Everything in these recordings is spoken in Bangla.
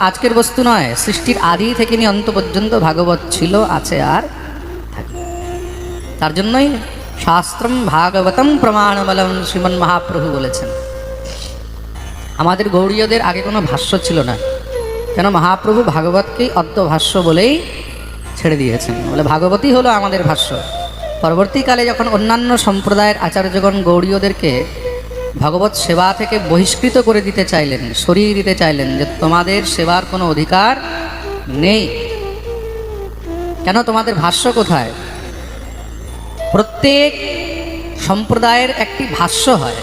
আজকের বস্তু নয়, সৃষ্টির আদি থেকে নিয়ে অন্ত পর্যন্ত ভাগবত ছিল, আছে আর থাকবে। তার জন্যই শাস্ত্রম ভাগবতম প্রমাণবলম শ্রীমন মহাপ্রভু বলেছেন। আমাদের গৌড়ীয়দের আগে কোনো ভাষ্য ছিল না, কেন মহাপ্রভু ভাগবতকেই অদ্য ভাষ্য বলেই ছেড়ে দিয়েছেন। বলে ভাগবতই হলো আমাদের ভাষ্য। পরবর্তীকালে যখন অন্যান্য সম্প্রদায়ের আচার্যগণ গৌড়ীয়দেরকে ভগবত সেবা থেকে বহিষ্কৃত করে দিতে চাইলেন, সরিয়ে দিতে চাইলেন, যে তোমাদের সেবার কোনো অধিকার নেই, কেন তোমাদের ভাষ্য কোথায়? প্রত্যেক সম্প্রদায়ের একটি ভাষ্য হয়,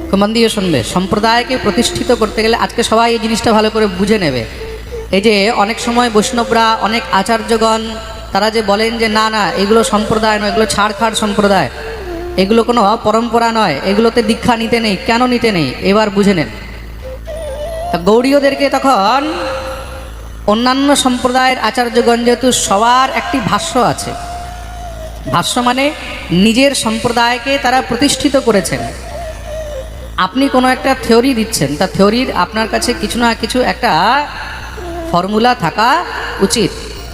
খুব মন দিয়ে শুনবে। সম্প্রদায়কে প্রতিষ্ঠিত করতে গেলে আজকে সবাই এই জিনিসটা ভালো করে বুঝে নেবে। এই যে অনেক সময় বৈষ্ণবরা, অনেক আচার্যগণ তারা যে বলেন যে না না এগুলো সম্প্রদায় নয়, এগুলো ছাড়খাড় সম্প্রদায়, এগুলো কোনো পরম্পরা নয়, এগুলোতে দীক্ষা নিতে নেই। কেন নিতে নেই এবার বুঝে নেন। তা গৌড়ীয়দেরকে তখন অন্যান্য সম্প্রদায়ের আচার্যগণ, যেহেতু সবার একটি ভাষ্য আছে, ভাষ্য মানে নিজের সম্প্রদায়কে তারা প্রতিষ্ঠিত করেছেন। আপনি কোনো একটা থিওরি দিচ্ছেন, তা থিওরির আপনার কাছে কিছু না কিছু একটা ফর্মুলা থাকা উচিত।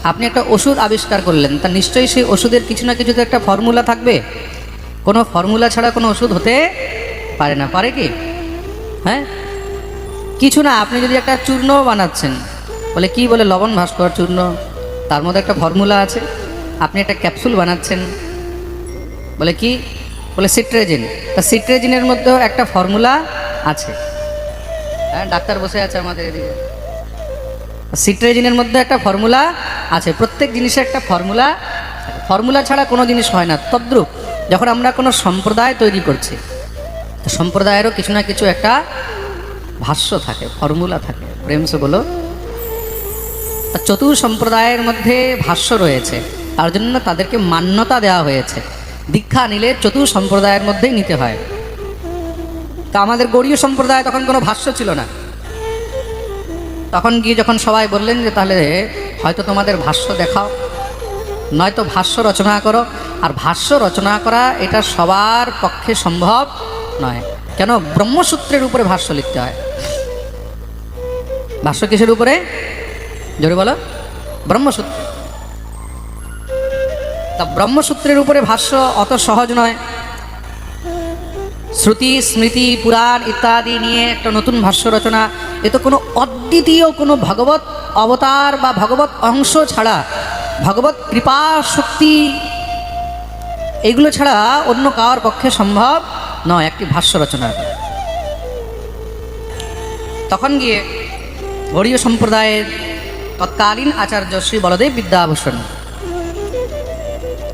আপনি একটা ওষুধ আবিষ্কার করলেন, তা নিশ্চয়ই সেই ওষুধের কিছু না কিছু তো একটা ফর্মুলা থাকবে। কোনো ফর্মুলা ছাড়া কোনো ওষুধ হতে পারে না, পারে কি? হ্যাঁ, কিছু না। আপনি যদি একটা চূর্ণ বানাচ্ছেন, বলে কি বলে লবণ ভাস্কর চূর্ণ, তার মধ্যে একটা ফর্মুলা আছে। আপনি একটা ক্যাপসুল বানাচ্ছেন, বলে কি বলে সিট্রেজিন, তা সিট্রেজিনের মধ্যেও একটা ফর্মুলা আছে। হ্যাঁ, ডাক্তার বসে আছে আমাদের এদিকে। সিট্রেজিনের মধ্যে একটা ফর্মুলা আছে। প্রত্যেক জিনিসের একটা ফর্মুলা, ফর্মুলা ছাড়া কোনো জিনিস হয় না। তদ্রূপ যখন আমরা কোনো সম্প্রদায় তৈরি করছি, তো সম্প্রদায়েরও কিছু না কিছু একটা ভাষ্য থাকে, ফর্মুলা থাকে। প্রেমসে বলো, চতুর সম্প্রদায়ের মধ্যে ভাষ্য রয়েছে, তার জন্য তাদেরকে মান্যতা দেওয়া হয়েছে। দীক্ষা নিলে চতুর সম্প্রদায়ের মধ্যেই নিতে হয়। তা আমাদের গৌড়ীয় সম্প্রদায় তখন কোনো ভাষ্য ছিল না। তখন গিয়ে যখন সবাই বললেন যে তাহলে হয়তো তোমাদের ভাষ্য দেখাও, নয়তো ভাষ্য রচনা করো। আর ভাষ্য রচনা করা এটা সবার পক্ষে সম্ভব নয়। কেন? ব্রহ্মসূত্রের উপরে ভাষ্য লিখতে হয়। ভাষ্য কিসের উপরে? জোরে বলো। ব্রহ্মসূত্র। তা ব্রহ্মসূত্রের উপরে ভাষ্য অত সহজ নয়। শ্রুতি স্মৃতি পুরাণ ইত্যাদি নিয়ে একটা নতুন ভাষ্য রচনা, এ তো কোনো অদ্বিতীয় কোনো ভগবত অবতার বা ভগবত অংশ ছাড়া, ভগবত কৃপা শক্তি এগুলো ছাড়া অন্য কার পক্ষে সম্ভব নয় একটি ভাষ্য রচনা। তখন গিয়ে গৌড়ীয় সম্প্রদায়ের তৎকালীন আচার্য শ্রী বলদেব বিদ্যাভূষণ,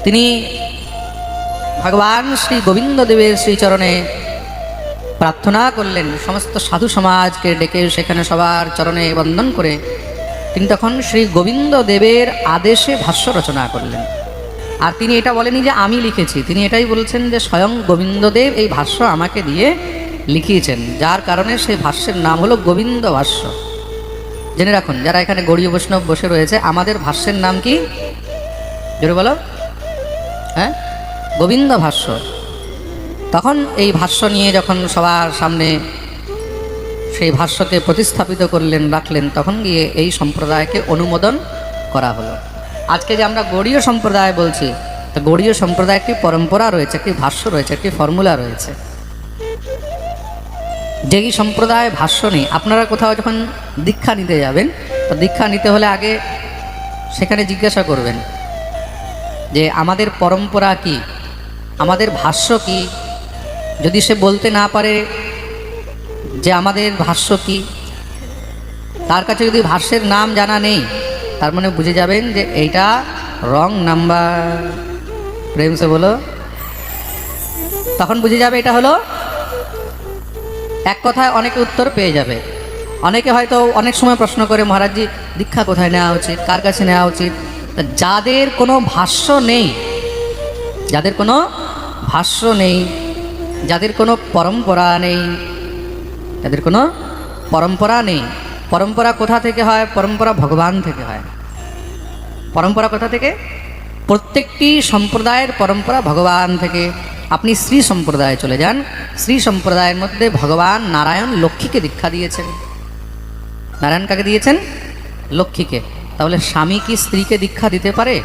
তিনি ভগবান শ্রী গোবিন্দ দেবের শ্রীচরণে প্রার্থনা করলেন। সমস্ত সাধু সমাজকে ডেকে সেখানে সবার চরণে বন্দন করে তিনি তখন শ্রী গোবিন্দ দেবের আদেশে ভাষ্য রচনা করলেন। আর তিনি এটা বলেনি যে আমি লিখেছি, তিনি এটাই বলছেন যে স্বয়ং গোবিন্দদেব এই ভাষ্য আমাকে দিয়ে লিখিয়েছেন, যার কারণে সেই ভাষ্যের নাম হলো গোবিন্দ ভাষ্য। জেনে রাখুন, যারা এখানে গৌড়ীয় বৈষ্ণব বসে রয়েছে, আমাদের ভাষ্যের নাম কি? জোরে বলো। হ্যাঁ, গোবিন্দ ভাষ্য। তখন এই ভাষ্য নিয়ে যখন সবার সামনে সেই ভাষ্যকে প্রতিস্থাপিত করলেন, রাখলেন, তখন গিয়ে এই সম্প্রদায়কে অনুমোদন করা হলো। আজকে যে আমরা গৌড়ীয় সম্প্রদায় বলছি, তো গৌড়ীয় সম্প্রদায় একটি পরম্পরা রয়েছে, একটি ভাষ্য রয়েছে, একটি ফর্মুলা রয়েছে। যেই সম্প্রদায় ভাষ্য নেই, আপনারা কোথাও যখন দীক্ষা নিতে যাবেন, তো দীক্ষা নিতে হলে আগে সেখানে জিজ্ঞাসা করবেন যে আমাদের পরম্পরা কি, আমাদের ভাষ্য কি। যদি সে বলতে না পারে যে আমাদের ভাষ্য কি, তার কাছে যদি ভাষ্যের নাম জানা নেই, তার মানে বুঝে যাবেন যে এইটা রং নাম্বার। প্রেমসে বলো। তখন বুঝে যাবে এটা হলো, এক কথায় অনেকে উত্তর পেয়ে যাবে। অনেকে হয়তো অনেক সময় প্রশ্ন করে, মহারাজজি দীক্ষা কোথায় নেওয়া উচিত, কার কাছে নেওয়া উচিত? যাদের কোনো ভাষ্য নেই, যাদের কোনো ভাষ্য নেই, যাদের কোনো পরম্পরা নেই, যাদের কোনো পরম্পরা নেই। পরম্পরা কোথা থেকে হয়? পরম্পরা ভগবান থেকে হয়। পরম্পরা কোথা থেকে? প্রত্যেকটি সম্প্রদায়ের পরম্পরা ভগবান থেকে। আপনি শ্রী সম্প্রদায়ে চলে যান, শ্রী সম্প্রদায়ের মধ্যে ভগবান নারায়ণ লক্ষ্মীকে দীক্ষা দিয়েছেন। নারায়ণ কাকে দিয়েছেন? লক্ষ্মীকে। তাহলে স্বামী কি স্ত্রীকে দীক্ষা দিতে পারে?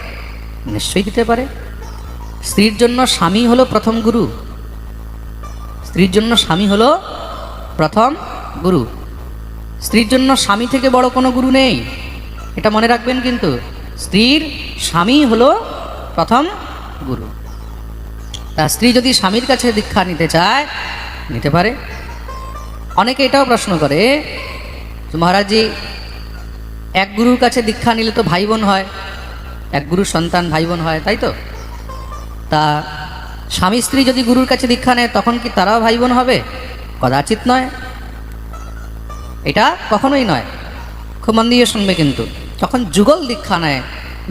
নিশ্চয়ই দিতে পারে। স্ত্রীর জন্য স্বামী হলো প্রথম গুরু। স্ত্রীর জন্য স্বামী হলো প্রথম গুরু। স্ত্রীর জন্য স্বামী থেকে বড় কোনো গুরু নেই, এটা মনে রাখবেন। কিন্তু স্ত্রীর স্বামী হলো প্রথম গুরু। তা স্ত্রী যদি স্বামীর কাছে দীক্ষা নিতে চায়, নিতে পারে। অনেকে এটাও প্রশ্ন করে, মহারাজজি এক গুরুর কাছে দীক্ষা নিলে তো ভাই বোন হয়, এক গুরুর সন্তান ভাই বোন হয়, তাই তো? তা স্বামী স্ত্রী যদি গুরুর কাছে দীক্ষা নেয় তখন কি তারাও ভাই বোন হবে? কদাচিৎ নয়, এটা কখনোই নয়। খুব মন দিয়ে শুনবে। কিন্তু যখন যুগল দীক্ষা নেয়,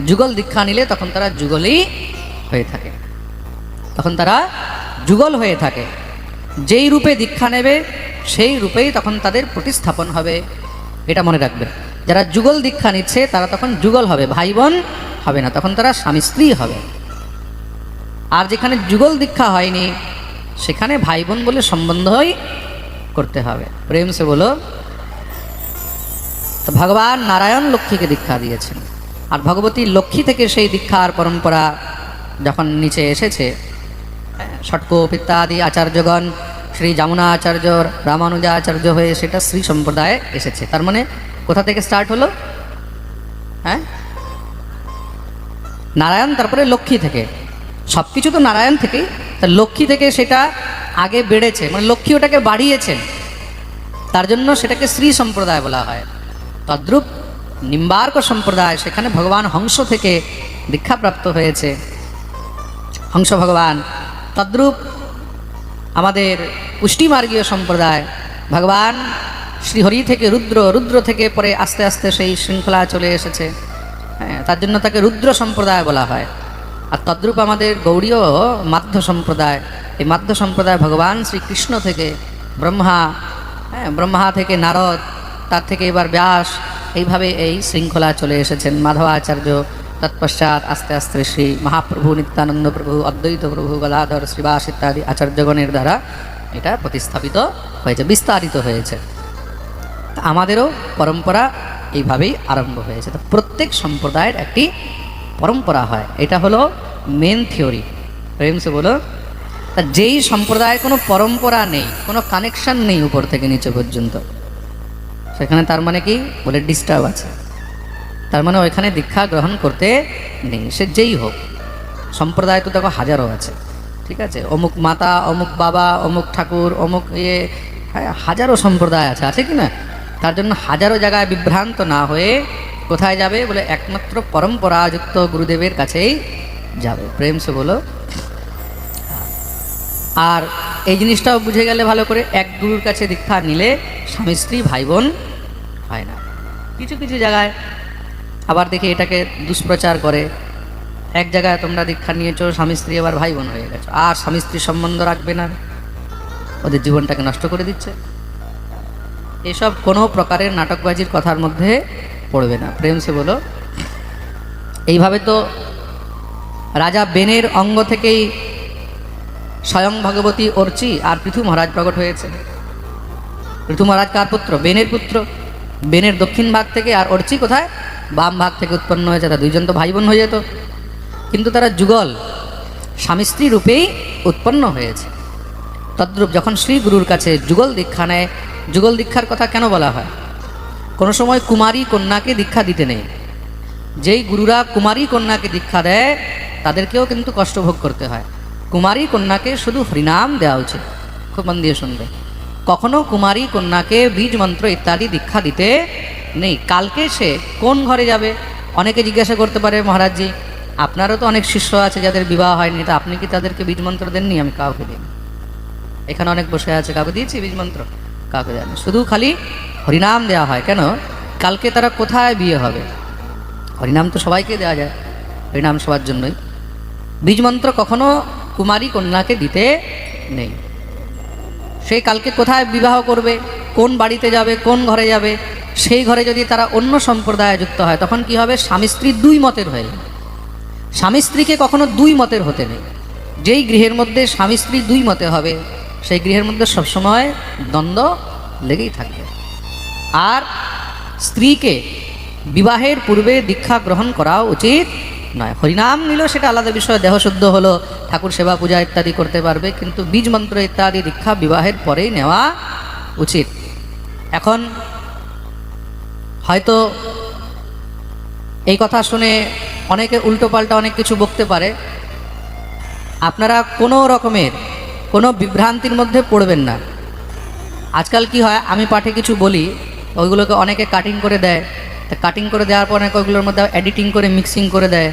যুগল দীক্ষা নিলে তখন তারা যুগলই হয়ে থাকে, তখন তারা যুগল হয়ে থাকে। যেই রূপে দীক্ষা নেবে সেই রূপেই তখন তাদের প্রতিস্থাপন হবে, এটা মনে রাখবে। যারা যুগল দীক্ষা নিচ্ছে তারা তখন যুগল হবে, ভাই বোন হবে না, তখন তারা স্বামী স্ত্রী হবে। আর যেখানে যুগল দীক্ষা হয়নি সেখানে ভাই বোন বলে সম্বন্ধই করতে হবে। প্রেম সে বলো। তো ভগবান নারায়ণ লক্ষ্মীকে দীক্ষা দিয়েছেন, আর ভগবতী লক্ষ্মী থেকে সেই দীক্ষার পরম্পরা যখন নিচে এসেছে, ষট্ক ইত্যাদি আচার্যগণ শ্রী যমুনা আচার্য, রামানুজা আচার্য হয়ে সেটা শ্রী সম্প্রদায়ে এসেছে। তার মানে কোথা থেকে স্টার্ট হলো? হ্যাঁ, নারায়ণ, তারপরে লক্ষ্মী থেকে। সব কিছু তো নারায়ণ থেকেই, তা লক্ষ্মী থেকে সেটা আগে বেড়েছে, মানে লক্ষ্মী ওটাকে বাড়িয়েছেন, তার জন্য সেটাকে শ্রী সম্প্রদায় বলা হয়। তদ্রূপ নিম্বার্ক সম্প্রদায়, সেখানে ভগবান হংস থেকে দীক্ষাপ্রাপ্ত হয়েছে, হংস ভগবান। তদ্রূপ আমাদের পুষ্টিমার্গীয় সম্প্রদায়, ভগবান শ্রীহরি থেকে রুদ্র, রুদ্র থেকে পরে আস্তে আস্তে সেই শৃঙ্খলা চলে এসেছে। হ্যাঁ, তার জন্য তাকে রুদ্র সম্প্রদায় বলা হয়। আর তদ্রূপ আমাদের গৌড়ীয় মাধ্য সম্প্রদায়, এই মাধ্য সম্প্রদায় ভগবান শ্রীকৃষ্ণ থেকে ব্রহ্মা, হ্যাঁ, ব্রহ্মা থেকে নারদ, তার থেকে এবার ব্যাস, এইভাবে এই শৃঙ্খলা চলে এসেছেন মাধবাচার্য। তৎপশ্চাৎ আস্তে আস্তে শ্রী মহাপ্রভু, নিত্যানন্দ প্রভু, অদ্বৈত প্রভু, গলাধর, শ্রীবাস ইত্যাদি আচার্যগণের দ্বারা এটা প্রতিস্থাপিত হয়েছে, বিস্তারিত হয়েছে। আমাদেরও পরম্পরা এইভাবেই আরম্ভ হয়েছে। তো প্রত্যেক সম্প্রদায়ের একটি পরম্পরা হয়, এটা হলো মেন থিওরি। প্রেমসে বলো। তা যেই সম্প্রদায়ের কোনো পরম্পরা নেই, কোনো কানেকশান নেই উপর থেকে নিচে পর্যন্ত, সেখানে তার মানে কি বলে ডিস্টার্ব আছে, তার মানে ওইখানে দীক্ষা গ্রহণ করতে নেই, সে যেই হোক। সম্প্রদায় তো দেখো হাজারো আছে, ঠিক আছে? অমুক মাতা, অমুক বাবা, অমুক ঠাকুর, অমুক হাজারো সম্প্রদায় আছে, আছে কি না? তার জন্য হাজারো জায়গায় বিভ্রান্ত না হয়ে কোথায় যাবে বলে একমাত্র পরম্পরাযুক্ত গুরুদেবের কাছেই যাবে। প্রেম সে বলো। আর এই জিনিসটাও বুঝে গেলে ভালো করে, এক গুরুর কাছে দীক্ষা নিলে স্বামী স্ত্রী ভাই বোন হয় না। কিছু কিছু জায়গায় আবার দেখি এটাকে দুষ্প্রচার করে, এক জায়গায় তোমরা দীক্ষা নিয়েছো, স্বামী স্ত্রী আবার ভাই বোন হয়ে গেছো, আর স্বামী স্ত্রীর সম্বন্ধ রাখবে না, ওদের জীবনটাকে নষ্ট করে দিচ্ছে। এসব কোনো প্রকারের নাটকবাজির কথার মধ্যে পড়বে না। প্রেম সে বলো। এইভাবে তো রাজা বেনের অঙ্গ থেকেই স্বয়ং ভগবতী অর্চি আর পৃথু মহারাজ প্রকট হয়েছে। পৃথু মহারাজ কার পুত্র? বেনের পুত্র। বেনের দক্ষিণ ভাগ থেকে, আর অর্চি কোথায়? বাম ভাগ থেকে উৎপন্ন হয়েছে। তা দুইজন তো ভাই বোন হয়ে যেত, কিন্তু তারা যুগল স্বামী স্ত্রী রূপেই উৎপন্ন হয়েছে। তদ্রূপ যখন শ্রী গুরুর কাছে যুগল দীক্ষা নেয়, যুগল দীক্ষার কথা কেন বলা হয়? কোনো সময় কুমারী কন্যাকে দীক্ষা দিতে নেই। যেই গুরুরা কুমারী কন্যাকে দীক্ষা দেয় তাদেরকেও কিন্তু কষ্ট ভোগ করতে হয়। কুমারী কন্যাকে শুধু হরিনাম দেওয়া উচিত। খুব মন দিয়ে শুনবে, কখনো কুমারী কন্যাকে বীজ মন্ত্র ইত্যাদি দীক্ষা দিতে নেই। কালকে সে কোন ঘরে যাবে? অনেকে জিজ্ঞাসা করতে পারে, মহারাজজি আপনারও তো অনেক শিষ্য আছে যাদের বিবাহ হয়নি, তা আপনি কি তাদেরকে বীজ মন্ত্র দেননি? আমি কাউকে দিই। এখানে অনেক বসে আছে, কাউকে দিয়েছি বীজ মন্ত্র? কাউকে দেয়নি, শুধু খালি হরিনাম দেওয়া হয়। কেন? কালকে তারা কোথায় বিয়ে হবে? হরিনাম তো সবাইকে দেওয়া যায়, হরিনাম সবার জন্যই। বীজ মন্ত্র কখনো কুমারী কন্যাকে দিতে নেই। সে কালকে কোথায় বিবাহ করবে, কোন বাড়িতে যাবে, কোন ঘরে যাবে, সেই ঘরে যদি তারা অন্য সম্প্রদায়ে যুক্ত হয় তখন কি হবে? স্বামী স্ত্রী দুই মতের হয়ে যাবে। স্বামী স্ত্রীকে কখনো দুই মতের হতে নেই। যেই গৃহের মধ্যে স্বামী স্ত্রী দুই মতে হবে সেই গৃহের মধ্যে সবসময় দ্বন্দ্ব লেগেই থাকবে। আর স্ত্রীকে বিবাহের পূর্বে দীক্ষা গ্রহণ করা উচিত নয়। হরিনাম নিল সেটা আলাদা বিষয়, দেহশুদ্ধ হলো, ঠাকুর সেবা পূজা ইত্যাদি করতে পারবে, কিন্তু বীজ মন্ত্র ইত্যাদি দীক্ষা বিবাহের পরেই নেওয়া উচিত। এখন হয়তো এই কথা শুনে অনেকে উল্টোপাল্টা অনেক কিছু বকতে পারে। আপনারা কোনো রকমের কোনো বিভ্রান্তির মধ্যে পড়বেন না। আজকাল কি হয়, আমি পাঠে কিছু বলি, ওইগুলোকে অনেকে কাটিং করে দেয়। তা কাটিং করে দেওয়ার পর অনেকে ওইগুলোর মধ্যে এডিটিং করে মিক্সিং করে দেয়।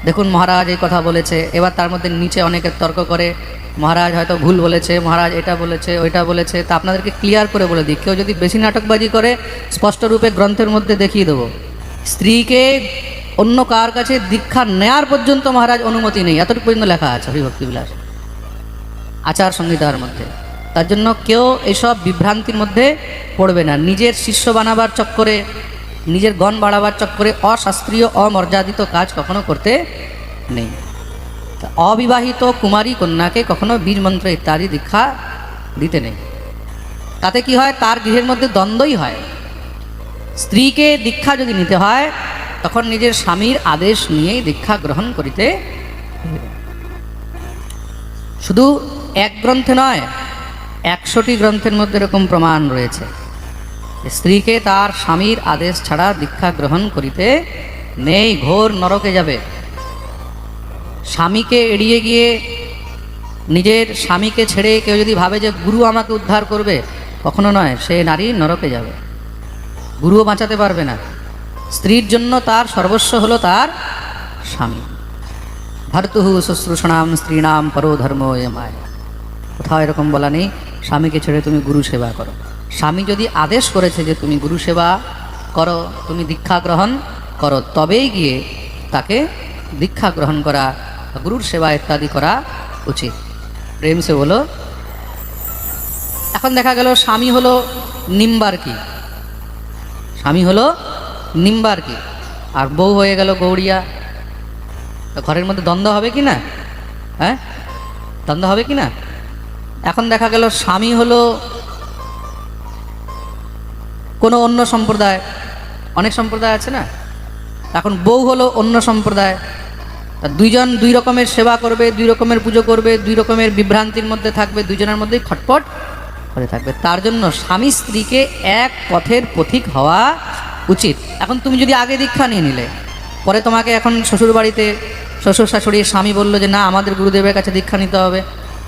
দেখুন মহারাজ এই কথা বলেছে, এবার তার মধ্যে নিচে অনেকে তর্ক করে মহারাজ হয়তো ভুল বলেছে, মহারাজ এটা বলেছে ওইটা বলেছে। তা আপনাদেরকে ক্লিয়ার করে বলে দিই, কেউ যদি বেশি নাটকবাজি করে স্পষ্ট রূপে গ্রন্থের মধ্যে দেখিয়ে দেবো, স্ত্রীকে অন্য কার কাছে দীক্ষা নেয়ার পর্যন্ত মহারাজ অনুমতি নেই, এতটুকু পর্যন্ত লেখা আছে হরিভক্তি বিলাস আচার সংহিতার মধ্যে। তার জন্য কেউ এসব বিভ্রান্তির মধ্যে পড়বে না। নিজের শিষ্য বানাবার চক্করে, নিজের গণ বাড়াবার চক্করে অশাস্ত্রীয় অমর্যাদিত কাজ কখনো করতে নেই। অবিবাহিত কুমারী কন্যাকে কখনো বীজ মন্ত্র ইত্যাদি দীক্ষা দিতে নেই। তাতে কি হয়, তার গৃহের মধ্যে দ্বন্দ্বই হয়। স্ত্রীকে দীক্ষা যদি নিতে হয় তখন নিজের স্বামীর আদেশ নিয়েই দীক্ষা গ্রহণ করিতে হইবে। শুধু এক গ্রন্থে নয়, 100টি গ্রন্থের মধ্যে এরকম প্রমাণ রয়েছে। স্ত্রীকে তার স্বামীর আদেশ ছাড়া দীক্ষা গ্রহণ করিতে নেই, ঘোর নরকে যাবে। স্বামীকে এড়িয়ে গিয়ে নিজের স্বামীকে ছেড়ে কেউ যদি ভাবে যে গুরু আমাকে উদ্ধার করবে, কখনো নয়, সে নারী নরকে যাবে, গুরুও বাঁচাতে পারবে না। স্ত্রীর জন্য তার সর্বস্ব হলো তার স্বামী। ভর্তুহু শুশ্রূষণাম স্ত্রীণাম পরো ধর্ম এ মায়া। কোথাও এরকম বলা নেই স্বামীকে ছেড়ে তুমি গুরু সেবা করো। স্বামী যদি আদেশ করেছে যে তুমি গুরু সেবা করো, তুমি দীক্ষা গ্রহণ করো, তবেই গিয়ে তাকে দীক্ষা গ্রহণ করা, গুরুর সেবা ইত্যাদি করা উচিত। প্রেম সে বলো। এখন দেখা গেল স্বামী হলো নিম্বার্কি, স্বামী হলো নিম্বার্কি, আর বউ হয়ে গেল গৌড়িয়া। ঘরের মধ্যে দ্বন্দ্ব হবে কি না? হ্যাঁ, দ্বন্দ্ব হবে কি না? এখন দেখা গেল স্বামী হলো কোনো অন্য সম্প্রদায়, অনেক সম্প্রদায় আছে না, এখন বউ হলো অন্য সম্প্রদায়। তা দুইজন দুই রকমের সেবা করবে, দুই রকমের পুজো করবে, দুই রকমের বিভ্রান্তির মধ্যে থাকবে, দুইজনের মধ্যেই খটপট করে থাকবে। তার জন্য স্বামী স্ত্রীকে এক পথের পথিক হওয়া উচিত। এখন তুমি যদি আগে দীক্ষা নিয়ে নিলে, পরে তোমাকে এখন শ্বশুর বাড়িতে শ্বশুর শাশুড়ির স্বামী বললো যে না আমাদের গুরুদেবের কাছে দীক্ষা নিতে হবে,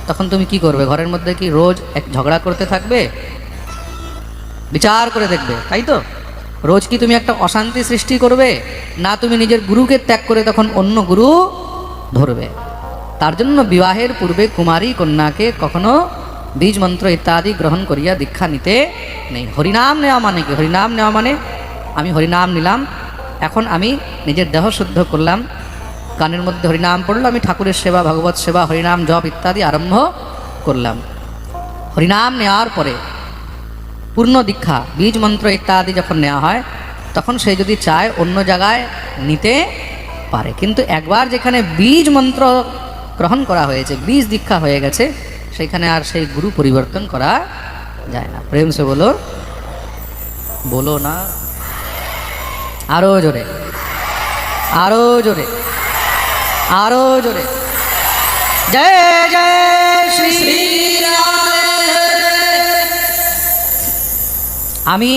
তখন তুমি কি করবে? ঘরের মধ্যে কি রোজ এক ঝগড়া করতে থাকবে? বিচার করে দেখবে, তাই তো? রোজ কি তুমি একটা অশান্তি সৃষ্টি করবে? না তুমি নিজের গুরুকে ত্যাগ করে তখন অন্য গুরু ধরবে। তার জন্য বিবাহের পূর্বে কুমারী কন্যাকে কখনো বীজ মন্ত্র ইত্যাদি গ্রহণ করিয়া দীক্ষা নিতে নেই। হরিনাম নেওয়া মানে কি? হরিনাম নেওয়া মানে আমি হরিনাম নিলাম, এখন আমি নিজের দেহ শুদ্ধ করলাম, কানের মধ্যে হরিনাম পড়লো, আমি ঠাকুরের সেবা, ভগবত সেবা, হরিনাম জপ ইত্যাদি আরম্ভ করলাম। হরিনাম নেওয়ার পরে পূর্ণ দীক্ষা বীজ মন্ত্র ইত্যাদি যখন নেওয়া হয় তখন সে যদি চায় অন্য জায়গায় নিতে পারে, কিন্তু একবার যেখানে বীজ মন্ত্র গ্রহণ করা হয়েছে, বীজ দীক্ষা হয়ে গেছে, সেখানে আর সেই গুরু পরিবর্তন করা যায় না। প্রেম সে বলো, বলো না, আরো জোরে, আরো জোরে, আরো জোরে। জয় জয় শ্রী রাম। আমি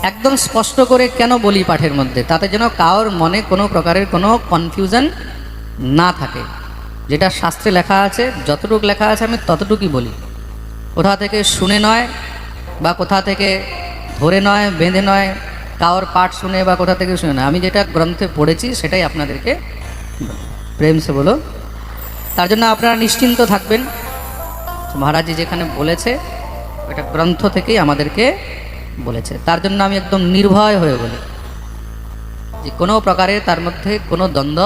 একদম স্পষ্ট করে কেন বলি পাঠের মধ্যে, তাতে যেন কারোর মনে কোনো প্রকারের কোনো কনফিউশন না থাকে। যেটা শাস্ত্রে লেখা আছে, যতটুকু লেখা আছে আমি ততটুকুই বলি। কোথা থেকে শুনে নয়, বা কোথা থেকে ধরে নয়, বেঁধে নয়, কারোর পাঠ শুনে বা কোথা থেকে শুনে নয়, আমি যেটা গ্রন্থে পড়েছি সেটাই আপনাদেরকে প্রেম সে বলো। তার জন্য আপনারা নিশ্চিন্ত থাকবেন, মহারাজজি যেখানে বলেছে এটা গ্রন্থ থেকেই আমাদেরকে বলেছে। তার জন্য আমি একদম নির্ভয় হয়ে বলি যে কোনো প্রকারে তার মধ্যে কোনো দ্বন্দ্ব